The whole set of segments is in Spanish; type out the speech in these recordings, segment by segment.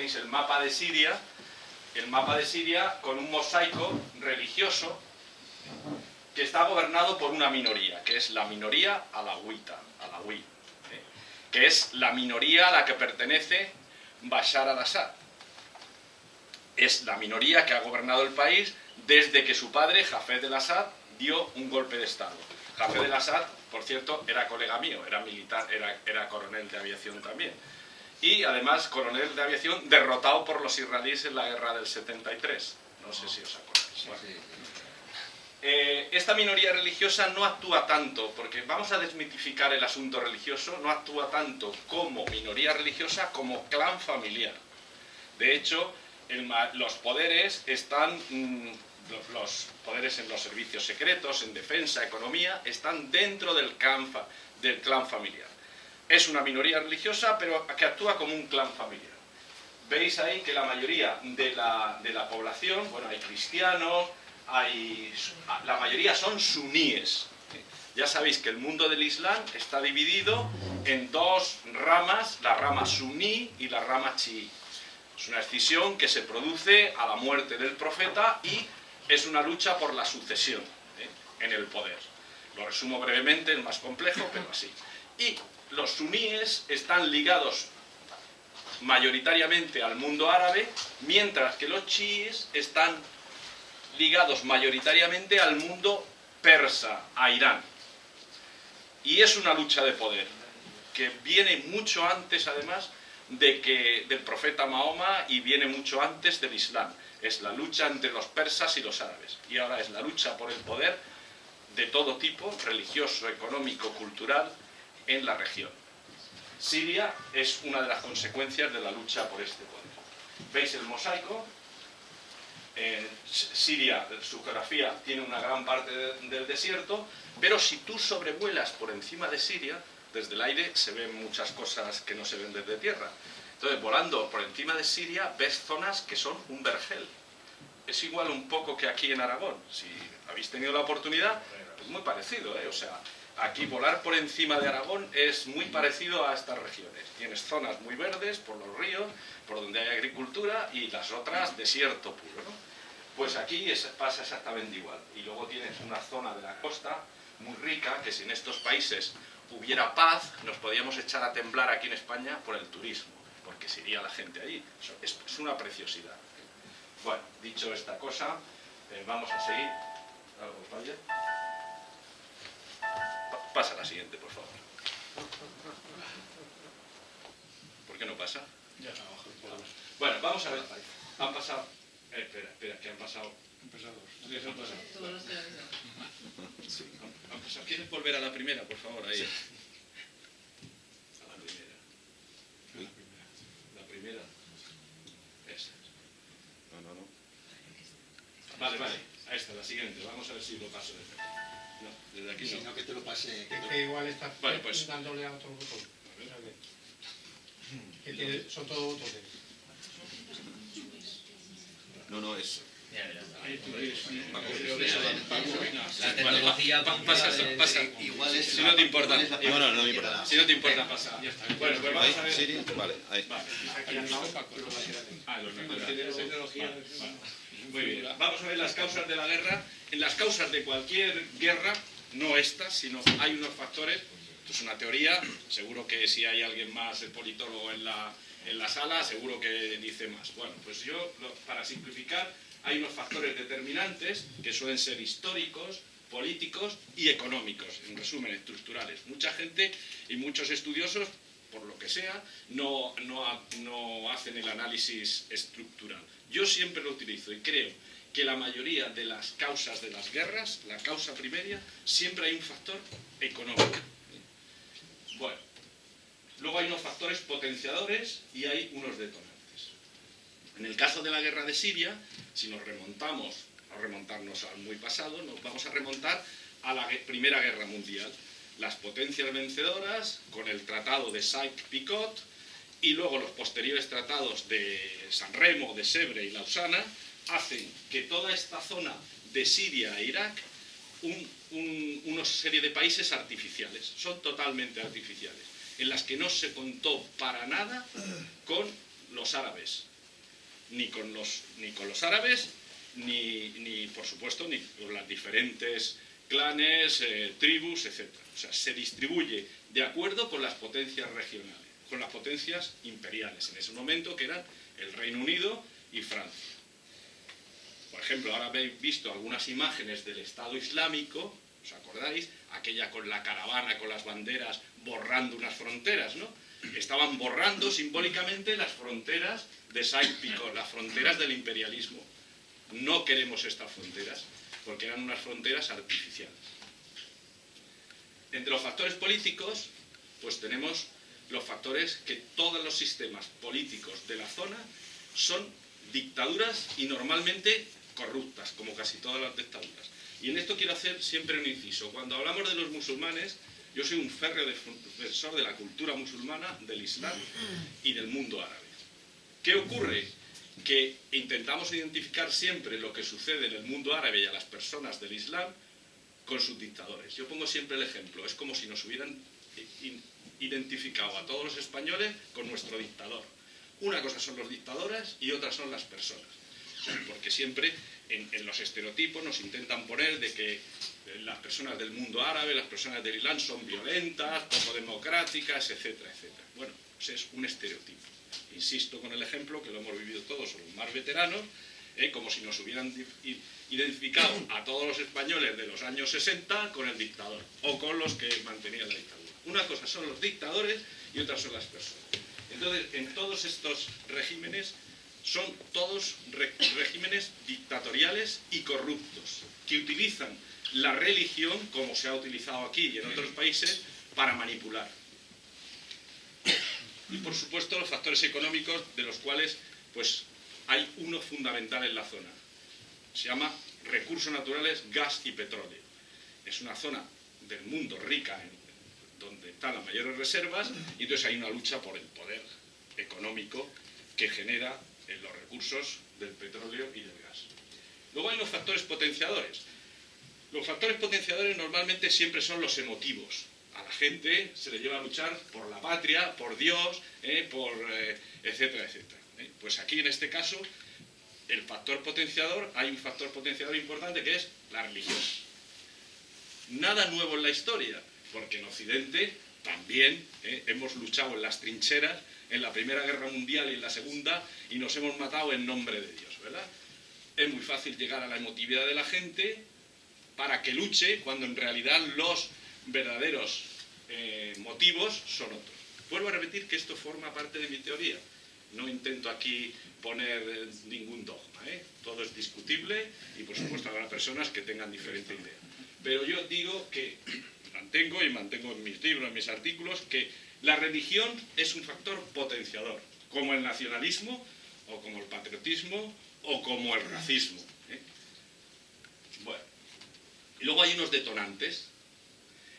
tenéis el mapa de Siria con un mosaico religioso que está gobernado por una minoría, que es la minoría alawita, alawí, que es la minoría a la que pertenece Bashar al-Assad. Es la minoría que ha gobernado el país desde que su padre, Hafez al-Assad, dio un golpe de Estado. Hafez al-Assad, por cierto, era colega mío, era militar, era coronel de aviación también. Y además coronel de aviación derrotado por los israelíes en la guerra del 73. No sé si os acordáis. Bueno. Esta minoría religiosa no actúa tanto, porque vamos a desmitificar el asunto religioso, no actúa tanto como minoría religiosa como clan familiar. De hecho, los poderes están, los poderes en los servicios secretos, en defensa, economía, están dentro del clan familiar. Es una minoría religiosa, pero que actúa como un clan familiar. Veis ahí que la mayoría de la población, bueno, hay cristianos, la mayoría son suníes. Ya sabéis que el mundo del Islam está dividido en dos ramas, la rama suní y la rama chií. Es una escisión que se produce a la muerte del profeta y es una lucha por la sucesión en el poder. Lo resumo brevemente, es más complejo, pero así. Y los suníes están ligados mayoritariamente al mundo árabe, mientras que los chiíes están ligados mayoritariamente al mundo persa, a Irán. Y es una lucha de poder, que viene mucho antes, además, del profeta Mahoma y viene mucho antes del Islam. Es la lucha entre los persas y los árabes. Y ahora es la lucha por el poder de todo tipo, religioso, económico, cultural, en la región. Siria es una de las consecuencias de la lucha por este poder. ¿Veis el mosaico? Siria, su geografía, tiene una gran parte del desierto, pero si tú sobrevuelas por encima de Siria, desde el aire se ven muchas cosas que no se ven desde tierra. Entonces, volando por encima de Siria, ves zonas que son un vergel. Es igual un poco que aquí en Aragón. Si habéis tenido la oportunidad, es muy parecido, O sea, aquí volar por encima de Aragón es muy parecido a estas regiones. Tienes zonas muy verdes por los ríos, por donde hay agricultura, y las otras desierto puro, ¿no? Pues aquí pasa exactamente igual. Y luego tienes una zona de la costa muy rica, que si en estos países hubiera paz, nos podíamos echar a temblar aquí en España por el turismo, porque se iría la gente allí. Es una preciosidad. Bueno, dicho esta cosa, vamos a seguir. ¿Algo falla? Pasa la siguiente, por favor. ¿Por qué no pasa? Ya está abajo. Bueno, vamos a ver. Han pasado... espera, que han pasado... Todos los que lo avisan. Sí, han pasado. ¿Quieres volver a la primera, por favor? Ahí. A la primera. La primera. Esa. No. Vale. A esta, la siguiente. Vamos a ver si lo paso desde aquí. No, desde aquí no. Sino que te lo pase. Es que igual estás Pues. dándole a otro botón. Que son todos botones. No, es... La tecnología Pasa. Igual es. Si no te importa. No me importa. Si no te importa, pasa. Bueno, pues vamos a ver. Siria, vale, ahí. Aquí al lado, Los naturales. Muy bien. Vamos a ver las causas de la guerra. En las causas de cualquier guerra, no estas, sino hay unos factores. Esto es una teoría. Seguro que si hay alguien más, el politólogo en la sala, seguro que dice más. Bueno, pues yo, para simplificar, hay unos factores determinantes que suelen ser históricos, políticos y económicos, en resumen, estructurales. Mucha gente y muchos estudiosos, por lo que sea, no hacen el análisis estructural. Yo siempre lo utilizo y creo que la mayoría de las causas de las guerras, la causa primaria, siempre hay un factor económico. Bueno, luego hay unos factores potenciadores y hay unos detonantes. En el caso de la guerra de Siria, si nos remontamos, no remontarnos al muy pasado, nos vamos a remontar a la Primera Guerra Mundial. Las potencias vencedoras, con el tratado de Sykes-Picot, y luego los posteriores tratados de San Remo, de Sèvres y Lausana, hacen que toda esta zona de Siria e Irak, una serie de países artificiales, son totalmente artificiales, en las que no se contó para nada con los árabes, ni con los árabes, ni por supuesto, ni con las diferentes clanes, tribus, etc. O sea, se distribuye de acuerdo con las potencias regionales, con las potencias imperiales en ese momento, que eran el Reino Unido y Francia. Por ejemplo, ahora habéis visto algunas imágenes del Estado Islámico, ¿os acordáis? Aquella con la caravana, con las banderas, borrando unas fronteras, ¿no? Estaban borrando simbólicamente las fronteras de Saint-Picot, las fronteras del imperialismo. No queremos estas fronteras, porque eran unas fronteras artificiales. Entre los factores políticos, pues tenemos los factores que todos los sistemas políticos de la zona son dictaduras y normalmente corruptas, como casi todas las dictaduras. Y en esto quiero hacer siempre un inciso. Cuando hablamos de los musulmanes, yo soy un férreo defensor de la cultura musulmana, del Islam y del mundo árabe. ¿Qué ocurre? Que intentamos identificar siempre lo que sucede en el mundo árabe y a las personas del Islam con sus dictadores. Yo pongo siempre el ejemplo, es como si nos hubieran identificado a todos los españoles con nuestro dictador. Una cosa son los dictadores y otra son las personas. Porque siempre en los estereotipos nos intentan poner de que las personas del mundo árabe, las personas del Islam son violentas, poco democráticas, etcétera, etcétera. Bueno, pues es un estereotipo. Insisto con el ejemplo que lo hemos vivido todos los más veteranos, como si nos hubieran identificado a todos los españoles de los años 60 con el dictador o con los que mantenían la dictadura. Una cosa son los dictadores y otra son las personas. Entonces, en todos estos regímenes son todos regímenes dictatoriales y corruptos que utilizan la religión, como se ha utilizado aquí y en otros países, para manipular. Y por supuesto los factores económicos, de los cuales pues hay uno fundamental en la zona. Se llama recursos naturales, gas y petróleo. Es una zona del mundo rica, donde están las mayores reservas, y entonces hay una lucha por el poder económico que genera los recursos del petróleo y del gas. Luego hay los factores potenciadores. Los factores potenciadores normalmente siempre son los emotivos. A la gente se le lleva a luchar por la patria, por Dios, etcétera, etcétera. Pues aquí en este caso, el factor potenciador, hay un factor potenciador importante que es la religión. Nada nuevo en la historia, porque en Occidente también hemos luchado en las trincheras, en la Primera Guerra Mundial y en la Segunda, y nos hemos matado en nombre de Dios, ¿verdad? Es muy fácil llegar a la emotividad de la gente para que luche, cuando en realidad los verdaderos motivos son otros. Vuelvo a repetir que esto forma parte de mi teoría. No intento aquí poner ningún dogma, todo es discutible y por supuesto habrá personas que tengan diferente idea. Pero yo digo que mantengo en mis libros, en mis artículos, que la religión es un factor potenciador, como el nacionalismo, o como el patriotismo, o como el racismo. Bueno, y luego hay unos detonantes.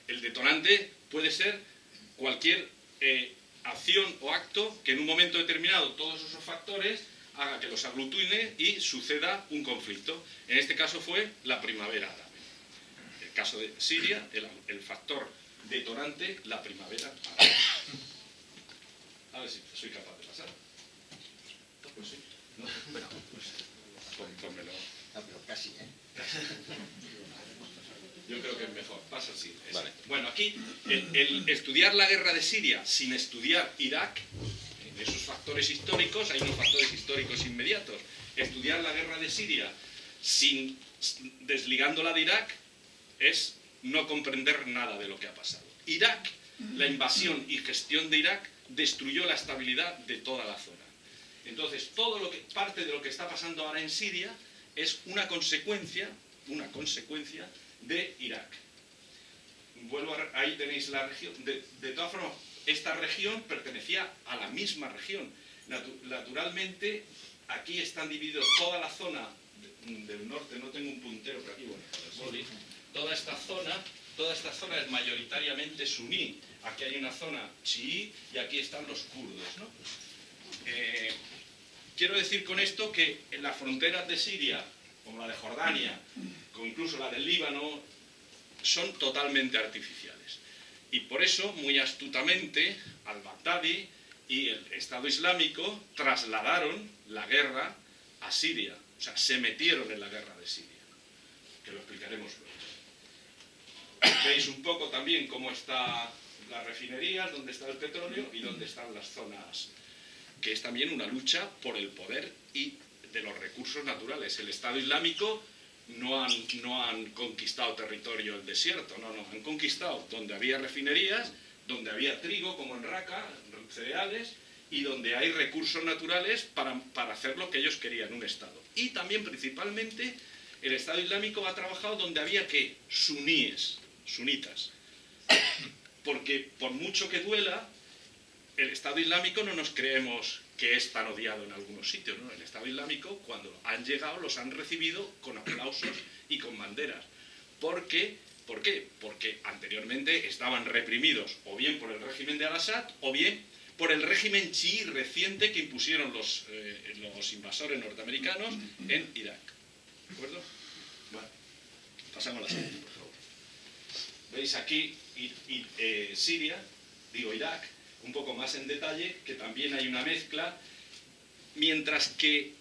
El detonante puede ser cualquier acción o acto que en un momento determinado todos esos factores haga que los aglutine y suceda un conflicto. En este caso fue la primavera árabe. En el caso de Siria, el factor detonante, la primavera árabe. A ver si soy capaz de pasar. Pues sí. No, bueno, pues, Pónmelo. no, pero casi, Yo creo que es mejor, pasa así. Vale. Bueno, aquí el estudiar la guerra de Siria sin estudiar Irak, en esos factores históricos, hay unos factores históricos inmediatos. Estudiar la guerra de Siria sin desligándola de Irak es no comprender nada de lo que ha pasado. Irak, la invasión y gestión de Irak destruyó la estabilidad de toda la zona. Entonces, parte de lo que está pasando ahora en Siria es una consecuencia de Irak. Ahí tenéis la región. De todas formas, esta región pertenecía a la misma región. Naturalmente, aquí están divididos toda la zona del norte, no tengo un puntero por aquí, bueno, toda esta zona es mayoritariamente suní. Aquí hay una zona chií y aquí están los kurdos, ¿no? Quiero decir con esto que en las fronteras de Siria, como la de Jordania, como incluso la del Líbano, son totalmente artificiales. Y por eso, muy astutamente, al-Baghdadi y el Estado Islámico trasladaron la guerra a Siria, o sea, se metieron en la guerra de Siria, que lo explicaremos luego. Veis un poco también cómo están las refinerías, dónde está el petróleo y dónde están las zonas, que es también una lucha por el poder y de los recursos naturales. El Estado Islámico no han conquistado territorio el desierto, no, han conquistado donde había refinerías, donde había trigo, como en Raqqa, cereales, y donde hay recursos naturales para hacer lo que ellos querían, un Estado. Y también, principalmente, el Estado Islámico ha trabajado donde había, ¿qué? Suníes, sunitas. Porque, por mucho que duela, el Estado Islámico no nos creemos que es tan odiado en algunos sitios, ¿no? El Estado Islámico, cuando han llegado, los han recibido con aplausos y con banderas. ¿Por qué? Porque anteriormente estaban reprimidos o bien por el régimen de Al-Assad o bien por el régimen chií reciente que impusieron los invasores norteamericanos en Irak. ¿De acuerdo? Bueno, pasamos a la siguiente, por favor. Veis aquí Siria, digo Irak, un poco más en detalle, que también hay una mezcla, mientras que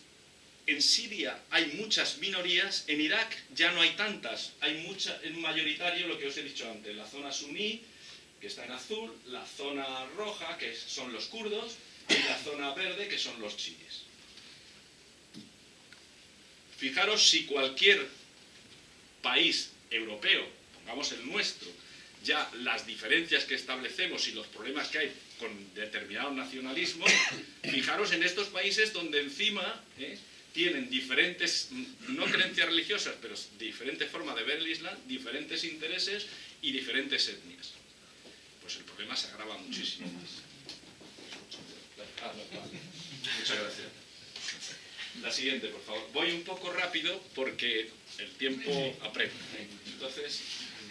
en Siria hay muchas minorías, en Irak ya no hay tantas, hay en mayoritario lo que os he dicho antes, la zona suní, que está en azul, la zona roja, que son los kurdos, y la zona verde, que son los chiíes. Fijaros si cualquier país europeo, pongamos el nuestro, ya las diferencias que establecemos y los problemas que hay con determinados nacionalismos, fijaros en estos países donde encima tienen diferentes, no creencias religiosas, pero diferentes formas de ver el Islam, diferentes intereses y diferentes etnias. Pues el problema se agrava muchísimo más. Muchas gracias. La siguiente, por favor. Voy un poco rápido porque el tiempo apremia. Entonces,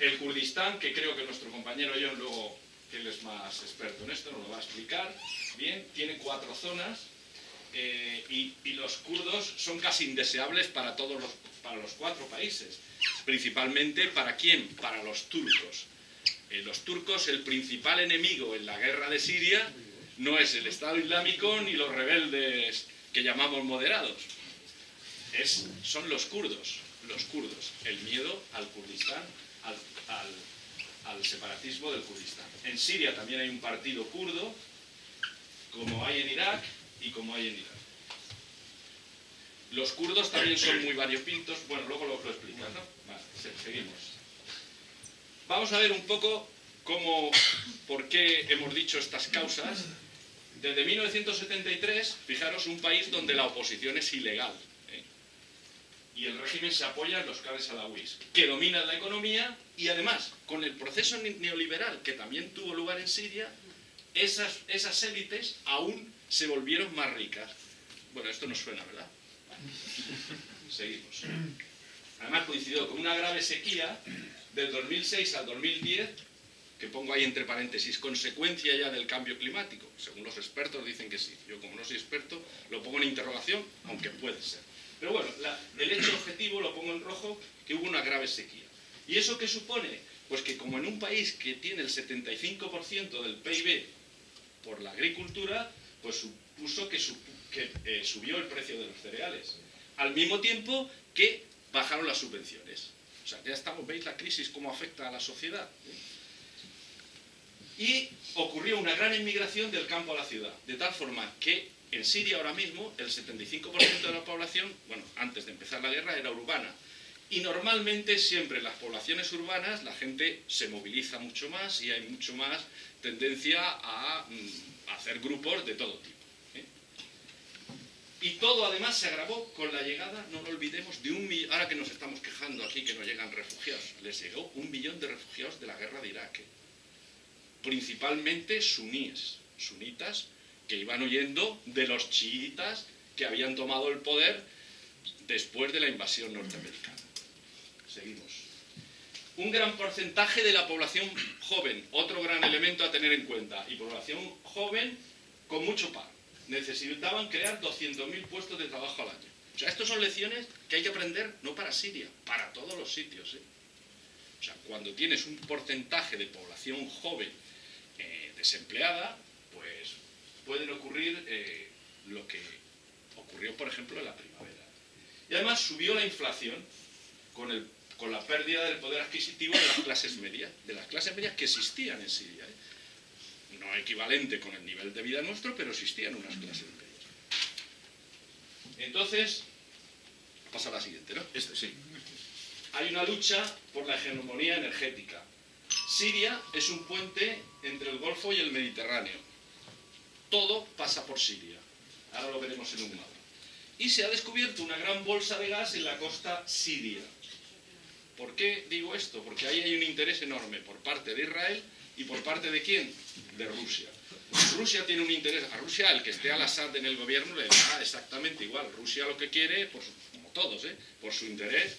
el Kurdistán, que creo que nuestro compañero John, luego, que él es más experto en esto, nos lo va a explicar bien, tiene 4 zonas y los kurdos son casi indeseables para los 4 países. Principalmente, ¿para quién? Para los turcos. Los turcos, el principal enemigo en la guerra de Siria no es el Estado Islámico ni los rebeldes que llamamos moderados. Son los kurdos, el miedo al Kurdistán, al separatismo del Kurdistán. En Siria también hay un partido kurdo, como hay en Irak y como hay en Irán. Los kurdos también son muy variopintos, bueno, luego lo explicas, ¿no? Vale, seguimos. Vamos a ver un poco por qué hemos dicho estas causas. Desde 1973, fijaros, un país donde la oposición es ilegal, y el régimen se apoya en los clanes alawíes, que dominan la economía, y además, con el proceso neoliberal que también tuvo lugar en Siria, esas élites aún se volvieron más ricas. Bueno, esto nos suena, ¿verdad? Seguimos. Además coincidió con una grave sequía del 2006 al 2010, que pongo ahí entre paréntesis, consecuencia ya del cambio climático. Según los expertos dicen que sí. Yo, como no soy experto, lo pongo en interrogación, aunque puede ser. Pero bueno, el hecho objetivo lo pongo en rojo, que hubo una grave sequía. ¿Y eso qué supone? Pues que como en un país que tiene el 75% del PIB por la agricultura, pues supuso que subió el precio de los cereales. Al mismo tiempo que bajaron las subvenciones. O sea, ya estamos, ¿veis la crisis cómo afecta a la sociedad? Y ocurrió una gran inmigración del campo a la ciudad, de tal forma que en Siria ahora mismo el 75% de la población, bueno, antes de empezar la guerra, era urbana. Y normalmente siempre en las poblaciones urbanas la gente se moviliza mucho más y hay mucho más tendencia a hacer grupos de todo tipo. Y todo además se agravó con la llegada, no lo olvidemos, de 1 millón, ahora que nos estamos quejando aquí que no llegan refugiados, les llegó 1 millón de refugiados de la guerra de Irak. Principalmente suníes, sunitas, que iban huyendo de los chiitas que habían tomado el poder después de la invasión norteamericana. Seguimos. Un gran porcentaje de la población joven, otro gran elemento a tener en cuenta, y población joven con mucho paro. Necesitaban crear 200.000 puestos de trabajo al año. O sea, estas son lecciones que hay que aprender no para Siria, para todos los sitios. O sea, cuando tienes un porcentaje de población joven desempleada, pues pueden ocurrir lo que ocurrió, por ejemplo, en la primavera. Y además subió la inflación con la pérdida del poder adquisitivo de las clases medias que existían en Siria, ¿eh? No equivalente con el nivel de vida nuestro, pero existían unas clases medias. Entonces, pasa a la siguiente, ¿no? Sí. Hay una lucha por la hegemonía energética. Siria es un puente entre el Golfo y el Mediterráneo. Todo pasa por Siria. Ahora lo veremos en un mapa. Y se ha descubierto una gran bolsa de gas en la costa siria. ¿Por qué digo esto? Porque ahí hay un interés enorme por parte de Israel y por parte de ¿quién? De Rusia. Rusia tiene un interés. A Rusia, el que esté al Assad en el gobierno, le da exactamente igual. Rusia lo que quiere, como todos, por su interés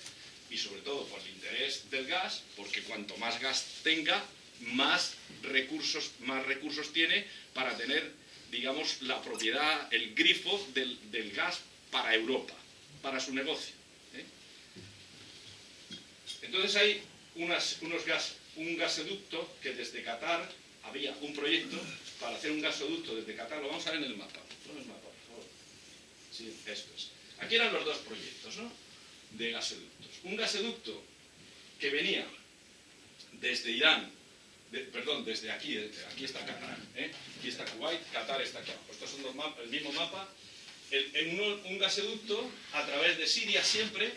y sobre todo por el interés del gas, porque cuanto más gas tenga, más recursos tiene para tener, digamos, la propiedad, el grifo del gas para Europa, para su negocio. Entonces hay un gasoducto que desde Qatar, había un proyecto para hacer un gasoducto desde Qatar, lo vamos a ver en el mapa. Pon el mapa, por favor. Sí, esto es. Aquí eran los dos proyectos, ¿no? De gasoductos. Un gasoducto que venía desde Irán, desde aquí está Qatar, aquí está Kuwait, Qatar está aquí abajo. Estos son el mismo mapa. Un gasoducto a través de Siria siempre,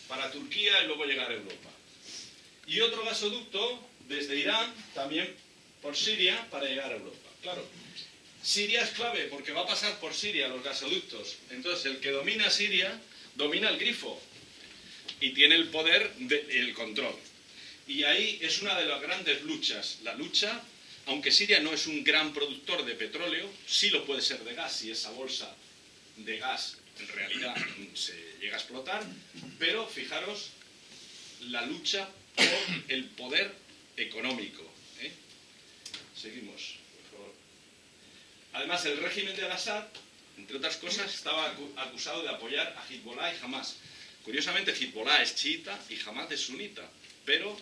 para Turquía y luego llegar a Europa. Y otro gasoducto desde Irán, también por Siria, para llegar a Europa. Claro, Siria es clave porque va a pasar por Siria los gasoductos. Entonces el que domina Siria, domina el grifo y tiene el poder del control. Y ahí es una de las grandes luchas. La lucha, aunque Siria no es un gran productor de petróleo, sí lo puede ser de gas, si esa bolsa de gas en realidad se llega a explotar, pero fijaros la lucha por el poder económico. Seguimos, por favor. Además, el régimen de Al-Assad, entre otras cosas, estaba acusado de apoyar a Hezbollah y Hamas. Curiosamente, Hezbollah es chiita y Hamas es sunita, pero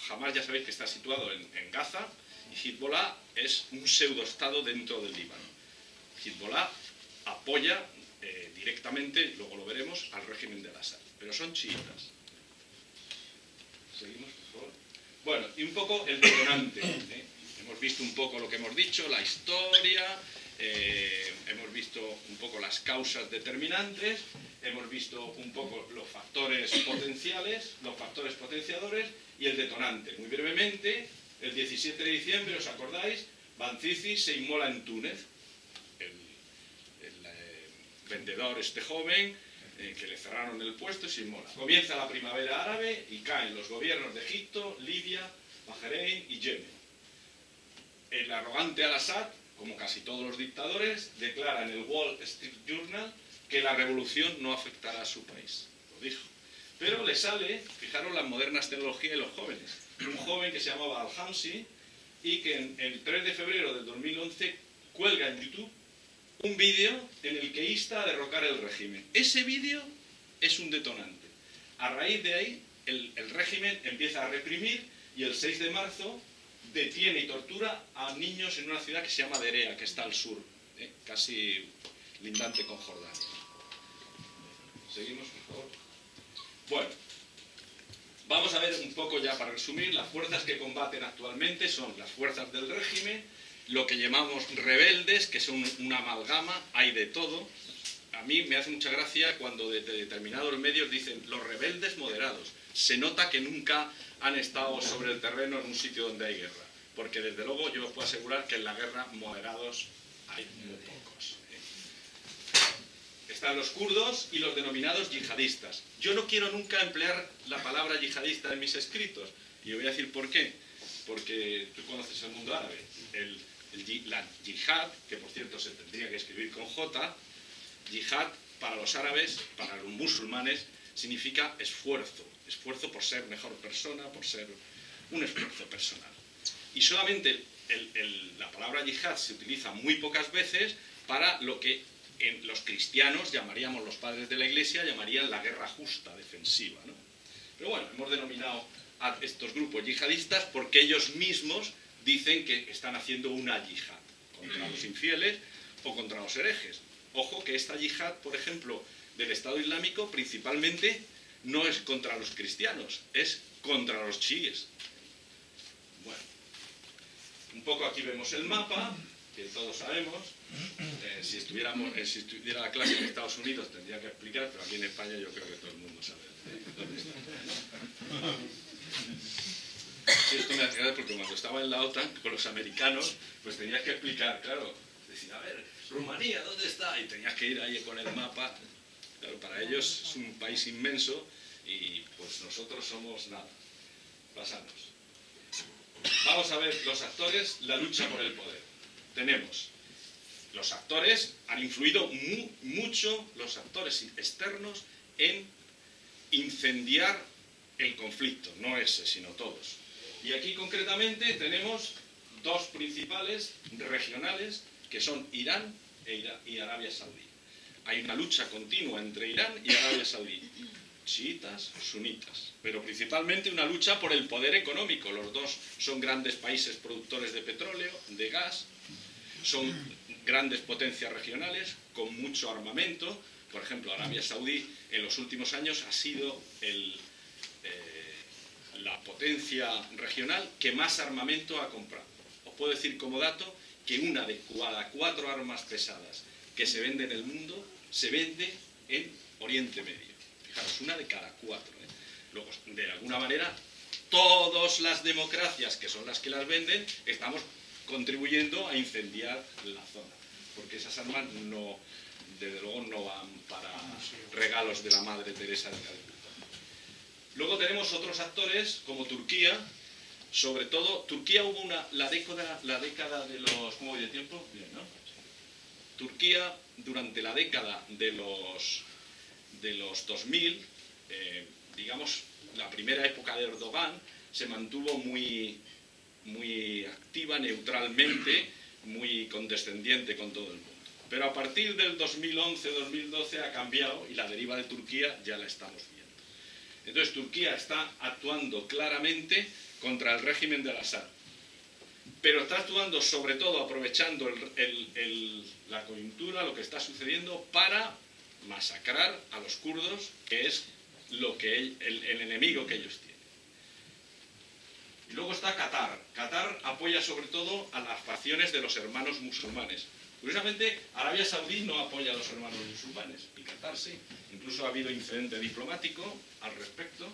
Hamas ya sabéis que está situado en Gaza y Hezbollah es un pseudoestado dentro del Líbano. Hezbollah apoya directamente, luego lo veremos, al régimen de Al-Assad, pero son chiitas. Seguimos, por favor. Bueno, y un poco el detonante. Hemos visto un poco lo que hemos dicho, la historia, hemos visto un poco las causas determinantes, hemos visto un poco los factores potenciales, los factores potenciadores y el detonante. Muy brevemente, el 17 de diciembre, ¿os acordáis? Bancici se inmola en Túnez. El vendedor joven, que le cerraron el puesto y se inmola. Comienza la primavera árabe y caen los gobiernos de Egipto, Libia, Bahrein y Yemen. El arrogante Al-Assad, como casi todos los dictadores, declara en el Wall Street Journal que la revolución no afectará a su país. Lo dijo. Pero le sale, fijaros las modernas tecnologías y los jóvenes. Un joven que se llamaba Al-Hamsi y que el 3 de febrero del 2011 cuelga en YouTube un vídeo en el que insta a derrocar el régimen. Ese vídeo es un detonante. A raíz de ahí, el régimen empieza a reprimir y el 6 de marzo detiene y tortura a niños en una ciudad que se llama Derea, que está al sur, casi lindante con Jordania. Seguimos, por favor. Bueno, vamos a ver un poco ya para resumir. Las fuerzas que combaten actualmente son las fuerzas del régimen, lo que llamamos rebeldes, que son una amalgama, hay de todo. A mí me hace mucha gracia cuando de determinados medios dicen los rebeldes moderados. Se nota que nunca han estado sobre el terreno en un sitio donde hay guerra, porque desde luego yo os puedo asegurar que en la guerra moderados hay muy pocos. Están los kurdos y los denominados yihadistas. Yo no quiero nunca emplear la palabra yihadista en mis escritos, y os voy a decir por qué. Porque tú conoces el mundo árabe. La yihad, que por cierto se tendría que escribir con J, yihad para los árabes, para los musulmanes, significa esfuerzo. Esfuerzo por ser mejor persona, por ser un esfuerzo personal. Y solamente la palabra yihad se utiliza muy pocas veces para lo que los cristianos llamaríamos, los padres de la Iglesia, llamarían la guerra justa, defensiva, ¿no? Pero bueno, hemos denominado a estos grupos yihadistas porque ellos mismos dicen que están haciendo una yihad contra los infieles o contra los herejes. Ojo que esta yihad, por ejemplo, del Estado Islámico, principalmente no es contra los cristianos, es contra los chiíes. Bueno, un poco aquí vemos el mapa, que todos sabemos. Si estuviera la clase en Estados Unidos tendría que explicar, pero aquí en España yo creo que todo el mundo sabe dónde está. Sí, esto me hace gracia porque cuando estaba en la OTAN con los americanos, pues tenías que explicar, claro, decir, a ver, Rumanía, ¿dónde está? Y tenías que ir ahí con el mapa. Claro, para ellos es un país inmenso y pues nosotros somos nada. Pasamos. Vamos a ver los actores, la lucha por el poder. Tenemos, los actores han influido mucho, los actores externos, en incendiar el conflicto, no ese, sino todos. Y aquí concretamente tenemos dos principales regionales, que son Irán y Arabia Saudí. Hay una lucha continua entre Irán y Arabia Saudí, chiitas, sunitas, pero principalmente una lucha por el poder económico. Los dos son grandes países productores de petróleo, de gas, son grandes potencias regionales con mucho armamento. Por ejemplo, Arabia Saudí en los últimos años ha sido la potencia regional que más armamento ha comprado. Os puedo decir como dato que una de cada 4 armas pesadas que se vende en el mundo se vende en Oriente Medio. Fijaros, una de cada 4. Luego, de alguna manera, todas las democracias que son las que las venden, estamos contribuyendo a incendiar la zona. Porque esas armas no, desde luego no van para regalos de la Madre Teresa de Calcuta. Luego tenemos otros actores como Turquía. Sobre todo, Turquía hubo la década de los... ¿Cómo voy de tiempo? Bien, ¿no? Turquía, durante la década de los 2000, digamos, la primera época de Erdogan, se mantuvo muy activa, neutralmente, muy condescendiente con todo el mundo. Pero a partir del 2011-2012 ha cambiado y la deriva de Turquía ya la estamos viendo. Entonces Turquía está actuando claramente contra el régimen de Al-Assad, pero está actuando sobre todo aprovechando la coyuntura, lo que está sucediendo, para masacrar a los kurdos, que es el enemigo que ellos tienen. Y luego está Qatar. Qatar apoya sobre todo a las facciones de los hermanos musulmanes. Curiosamente, Arabia Saudí no apoya a los hermanos musulmanes, y Qatar sí. Incluso ha habido incidente diplomático al respecto,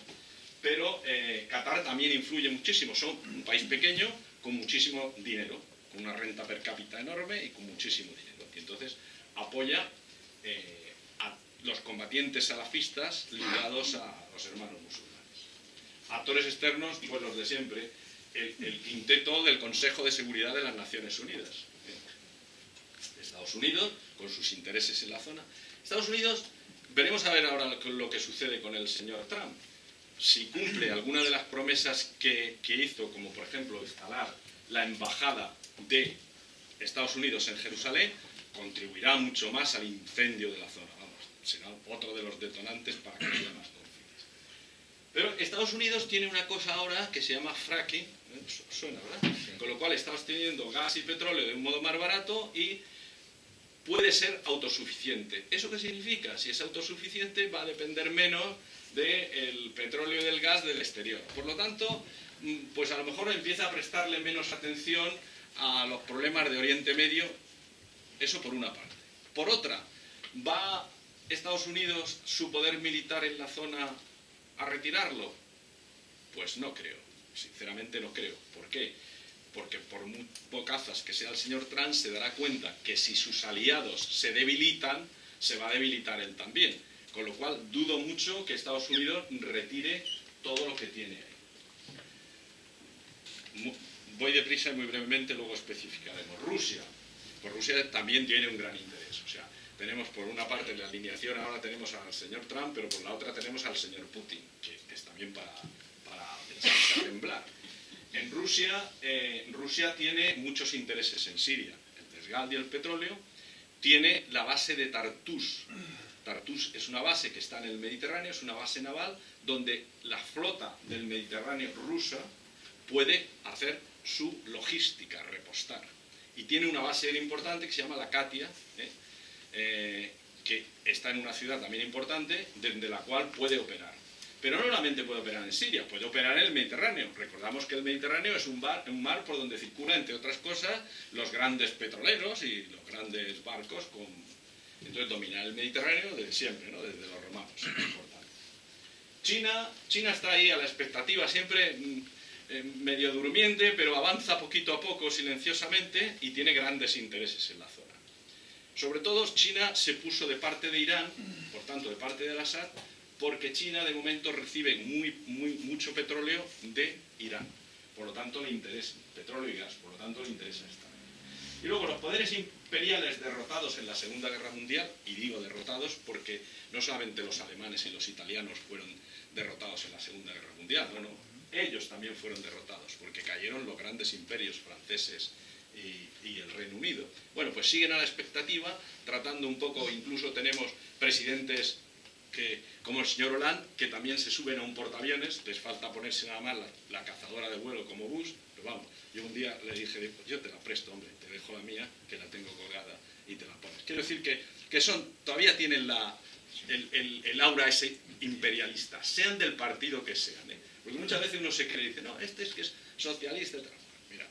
pero Qatar también influye muchísimo. Son un país pequeño con muchísimo dinero, con una renta per cápita enorme y con muchísimo dinero. Y entonces apoya a los combatientes salafistas ligados a los hermanos musulmanes. Actores externos, pues los de siempre, el quinteto del Consejo de Seguridad de las Naciones Unidas. Estados Unidos, con sus intereses en la zona. Estados Unidos, veremos a ver ahora lo que sucede con el señor Trump. Si cumple alguna de las promesas que hizo, como por ejemplo instalar la embajada de Estados Unidos en Jerusalén, contribuirá mucho más al incendio de la zona. Vamos, será otro de los detonantes para que haya más conflictos. Pero Estados Unidos tiene una cosa ahora que se llama fracking, suena, ¿verdad? Con lo cual estamos teniendo gas y petróleo de un modo más barato y puede ser autosuficiente. ¿Eso qué significa? Si es autosuficiente va a depender menos del petróleo y del gas del exterior. Por lo tanto, pues a lo mejor empieza a prestarle menos atención a los problemas de Oriente Medio. Eso por una parte. Por otra, ¿va Estados Unidos su poder militar en la zona a retirarlo? Pues no creo. Sinceramente no creo. ¿Por qué? Porque por muy bocazas que sea el señor Trump, se dará cuenta que si sus aliados se debilitan, se va a debilitar él también. Con lo cual, dudo mucho que Estados Unidos retire todo lo que tiene ahí. Voy deprisa y muy brevemente, luego especificaremos. Rusia. Pues Rusia también tiene un gran interés. O sea, tenemos por una parte la alineación, ahora tenemos al señor Trump, pero por la otra tenemos al señor Putin, que es también para echarse a temblar. En Rusia tiene muchos intereses en Siria. El desgal y el petróleo. Tiene la base de Tartus. Tartus es una base que está en el Mediterráneo, es una base naval donde la flota del Mediterráneo rusa puede hacer su logística, repostar. Y tiene una base bien importante que se llama la Katia, que está en una ciudad también importante, desde la cual puede operar. Pero no solamente puede operar en Siria, puede operar en el Mediterráneo. Recordamos que el Mediterráneo es un mar por donde circulan, entre otras cosas, los grandes petroleros y los grandes barcos. Entonces dominar el Mediterráneo desde siempre, ¿no? Desde los romanos. Es importante. China está ahí a la expectativa, siempre medio durmiente, pero avanza poquito a poco, silenciosamente, y tiene grandes intereses en la zona. Sobre todo, China se puso de parte de Irán, por tanto, de parte de Al-Assad, porque China de momento recibe mucho petróleo de Irán. Por lo tanto le interesa, petróleo y gas, por lo tanto le interesa esta. Y luego los poderes imperiales derrotados en la Segunda Guerra Mundial, y digo derrotados porque no solamente los alemanes y los italianos fueron derrotados en la Segunda Guerra Mundial, no, ellos también fueron derrotados porque cayeron los grandes imperios franceses y el Reino Unido. Bueno, pues siguen a la expectativa, tratando un poco, incluso tenemos presidentes como el señor Hollande, que también se suben a un portaaviones, les falta ponerse nada más la cazadora de vuelo como Bush, pero vamos, yo un día le dije, pues yo te la presto, hombre, te dejo la mía, que la tengo colgada, y te la pones. Quiero decir que todavía tienen el aura ese imperialista, sean del partido que sean, ¿eh? Porque muchas veces uno se cree y dice, no, este es que es socialista, etc. Mira,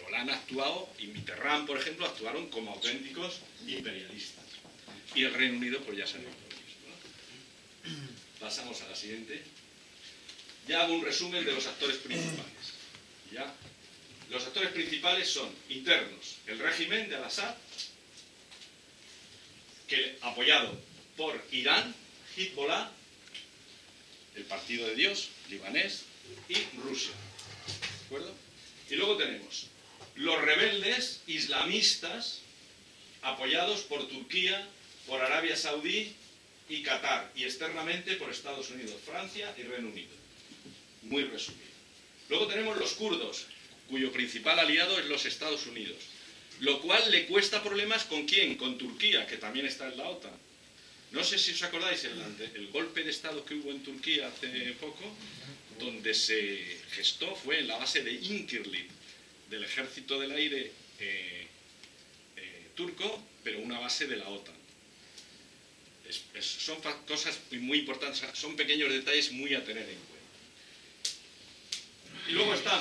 Hollande ha actuado, y Mitterrand, por ejemplo, actuaron como auténticos imperialistas. Y el Reino Unido, pues ya salió. Pasamos a la siguiente. Ya hago un resumen de los actores principales. ¿Ya? Los actores principales son internos. El régimen de Al-Assad, apoyado por Irán, Hezbollah, el Partido de Dios, libanés, y Rusia. ¿De acuerdo? Y luego tenemos los rebeldes islamistas, apoyados por Turquía, por Arabia Saudí y Qatar, y externamente por Estados Unidos, Francia y Reino Unido. Muy resumido. Luego tenemos los kurdos, cuyo principal aliado es los Estados Unidos, lo cual le cuesta problemas ¿con quién? Con Turquía, que también está en la OTAN. No sé si os acordáis, el golpe de Estado que hubo en Turquía hace poco, donde se gestó, fue en la base de Incirlik, del ejército del aire turco, pero una base de la OTAN. Son cosas muy importantes, son pequeños detalles muy a tener en cuenta. Y luego están